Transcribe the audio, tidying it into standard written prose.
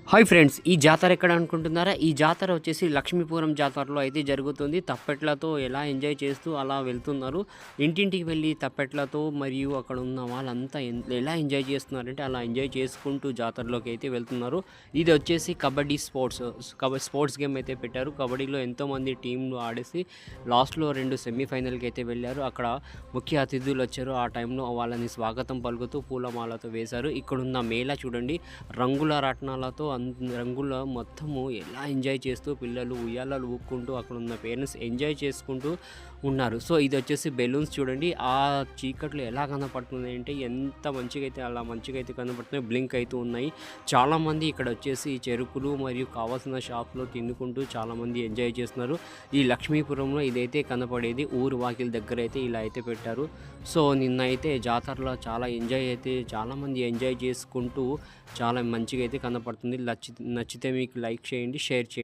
Hi friends! ఈ జాతర ఎక్కడ అనుకుంటున్నారా? ఈ జాతర వచ్చేసి లక్ష్మీపురం జాతరలో అయితే జరుగుతుంది. తప్పెట్లతో ఎలా ఎంజాయ్ చేస్తూ అలా వెళ్తున్నారు. ఇంటింటికి వెళ్ళి తప్పెట్లతో మరియు అక్కడ ఉన్న వాళ్ళంతా ఎలా ఎంజాయ్ చేస్తున్నారంటే అలా ఎంజాయ్ చేసుకుంటూ జాతరలోకి అయితే వెళ్తున్నారు. ఇది వచ్చేసి కబడ్డీ స్పోర్ట్స్ గేమ్ అయితే పెట్టారు. కబడ్డీలో ఎంతోమంది టీంలు ఆడేసి లాస్ట్‌లో 2 సెమీఫైనల్‌కి అయితే వెళ్ళారు. అక్కడ ముఖ్య అతిథులు వచ్చారు. ఆ టైంలో వాళ్ళని స్వాగతం పలుకుతూ పూలమాలతో వేశారు. ఇక్కడున్న మేళా చూడండి, రంగుల రాట్నాలతో రంగుల మొత్తము ఎలా ఎంజాయ్ చేస్తూ పిల్లలు ఉయ్యాలలు ఊక్కుంటూ అక్కడ ఉన్న పేరెంట్స్ ఎంజాయ్ చేసుకుంటూ ఉన్నారు. సో ఇది వచ్చేసి బెలూన్స్ చూడండి, ఆ చీకట్లో ఎలా కనపడుతుంది అంటే ఎంత మంచిగా అయితే అలా మంచిగా అయితే కనపడుతున్నాయి, బ్లింక్ అవుతూ ఉన్నాయి. చాలామంది ఇక్కడ వచ్చేసి చెరుకులు మరియు కావాల్సిన షాప్లో తినుకుంటూ చాలామంది ఎంజాయ్ చేస్తున్నారు. ఈ లక్ష్మీపురంలో ఇదైతే కనపడేది ఊరు వాకిల దగ్గర అయితే ఇలా అయితే పెట్టారు. సో నిన్న అయితే జాతరలో చాలామంది ఎంజాయ్ చేసుకుంటూ చాలా మంచిగా అయితే కనపడుతుంది. నచ్చితే మీకు లైక్ చేయండి, షేర్ చేయండి.